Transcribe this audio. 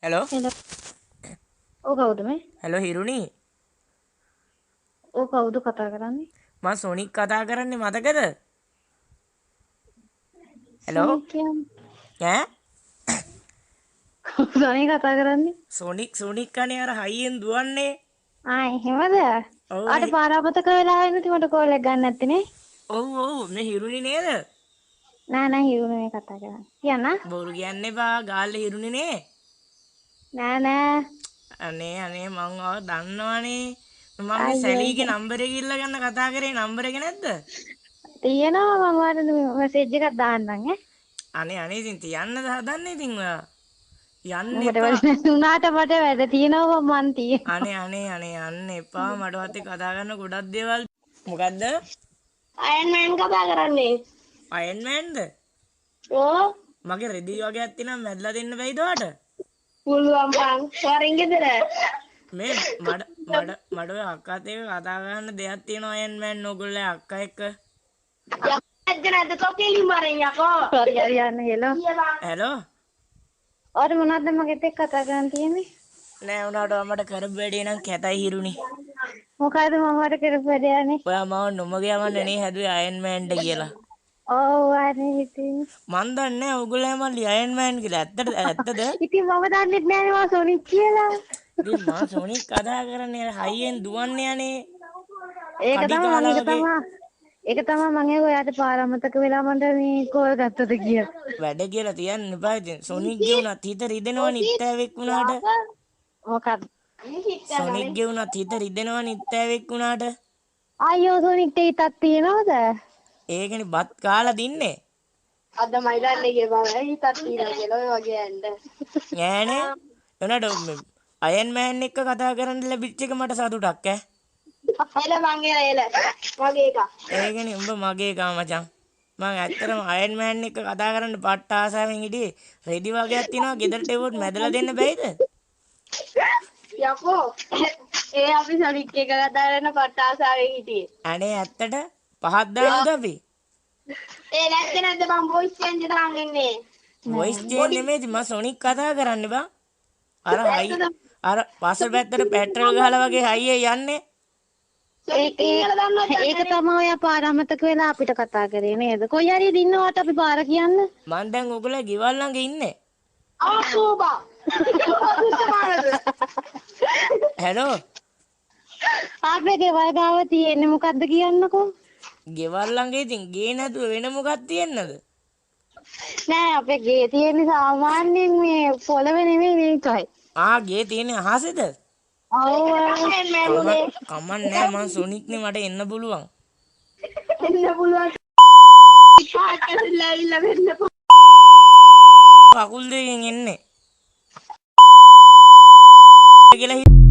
Hello hello ओ කවුද මේ? Hello හිරුනි ඕ කවුද කතා කරන්නේ? මම සොනික් කතා කරන්නේ මතකද हेलो සොනික් කියන්නේ ඈ සොනික් කතා කරන්නේ? සොනික් අනේ අර හයියෙන් දුවන්නේ එහෙමද? ඔව් ආට පාරාපතක වෙලා ඉන්නේ මට කෝල් එක ගන්න නැත්තේ නේ? ඔව් මේ හිරුනි නේද නෑ හිරු නෙමෙයි කතා කරන්නේ. කියන්න? බොරු කියන්න එපා ගාල්ලේ හිරුනි නේ නෑ අනේ මං ආව දන්නවනේ මම මේ අයියෝ සැලීගේ නම්බර් එක ඉල්ල ගන්න කතා කරේ නම්බර එක නැද්ද තියෙනවා මම ඔයාලට මෙසේජ් එකක් දාන්නම් ඈ. අනේ ඉතින් තියන්නද හදන්නේ ඉතින් ඔයා යන්න මොකට එපා වැඩ උනාට මට වැඩ තියෙනවා මං තියෙනවා. අනේ යන්න එපා මටවත් එක්ක කතා කරන්න ගොඩක් දේවල් මොකද්ද අයන් මෑන් කතා කරන්නේ. අයන් මෑන්ද ඕ මගේ රෙදි වගේක් තියෙනවා මැදලා දෙන්න බැයිද ඔයාට පුළුවන් බං. වරින් ගෙදර. මේ මඩ ඔය අක්කාත් එක්ක කතා කරන්න දෙයක් තියෙනවා අයන් මෑන් ඕගොල්ලෝ අක්කා එක්ක නැද්ද තොකේලින් මරෙන් යකෝ. හරි යන්න හෙලෝ. හැලෝ ඔයාට මොනවද මගෙත් එක්ක කතා කරන්න තියෙන්නේ? නෑ උනාට මට කරපු වැඩේ නම් කැතයි හිරුනි මොකද මම වට කරපු වැඩයනේ? ඔයා මාව නොමග යවන්න නේ හැදුවේ අයන් මෑන්ට කියලා ඔව් අනේ ඉතින්. මන් දන්නේ නැහැ ඕගොල්ලෝ හැමල්ලි අයන් මෑන් කියලා ඇත්තද ඉතින් මම දන්නෙත් නෑනේ මම සොනික් කියලා. ඉතින් මා සොනික් කතා කරන්නේ හයියෙන් දුවන්නේ යන්නේ ඒක කඩි තමයි කාලා වගේ මම ඔයාට පාරමතක වෙලා මන්ට මේ කෝල් ගත්තද කියලා. වැඩ කියලා තියන්න එපා ඉතින් සොනික්ගේ උනත් හිත රිදෙනවනේ ඉත්තෑවෙක් වුණාට මොකක්ද? සොනික්ගේ උනත් හිත රිදෙනවනේ ඉත්තෑවෙක් වුණාට අයියෝ සොනික්ට හිතක් තියෙනවද? ඒකනේ බත් කාලා දින්නේ අද මයිලන්නේ බං හිතක් තියෙනවා කියලා ඔය වගේ ඇන්න. ඈනේ එනට අයන් මෑන් එක්ක කතා කරන්න ලැබිච්ච එක මට සතුටක් ඈ එල මගේ එක. ඒකනේ උඹ මගේ එකා මචං මං ඇත්තටම අයන් මෑන් එක්ක කතා කරන්න පට්ට ආසාවෙන් හිටියේ රෙදි වගේක් තියෙනවා ගෙදරට එවොත් මැදලා දෙන්න බැයිද යකෝ ඒ අපි සොනික් එක කතා කරන පට්ට ආසාවෙන් හිටියේ. අනේ ඇත්තට පහක් දානවද අපි ඒ නැත්ද බං වොයිස් චේන්ජ් දාන්න ඉන්නේ. වොයිස් චේන්ජ් නෙමෙයි මම සොනික් කතා කරන්නේ බං අර හයි අර පස්සට පැත්තට පෙට්‍රල් ගහලා වගේ හයියේ යන්නේ ඒක තමයි ඔයා පාර අමතක වෙලා අපිට කතා කරේ නේද? කොයි හරි දින්නවට අපි පාර කියන්න. මං දැන් ඔයගොල්ලෝ ගෙවල් ළඟ ඉන්නේ ආසෝබා. හැලෝ අපේ ගෙවල් ගාව තියෙන්නේ මොකද්ද කියන්නකෝ? ගෙවල් ළඟ ඉතින් ගේ නැතුව වෙන මොකක් තියෙන්නද නෑ අපේ ගේ තියෙන්නේ සාමාන්‍යයෙන් මේ පොළවේ නෙමෙයි මේකයි. ගේ තියෙන්නේ අහසේද ඔව් කමන් නෑ මං සොනික්නේ මට එන්න පුළුවන් කකුල් දෙකෙන් එන්නේ කියලා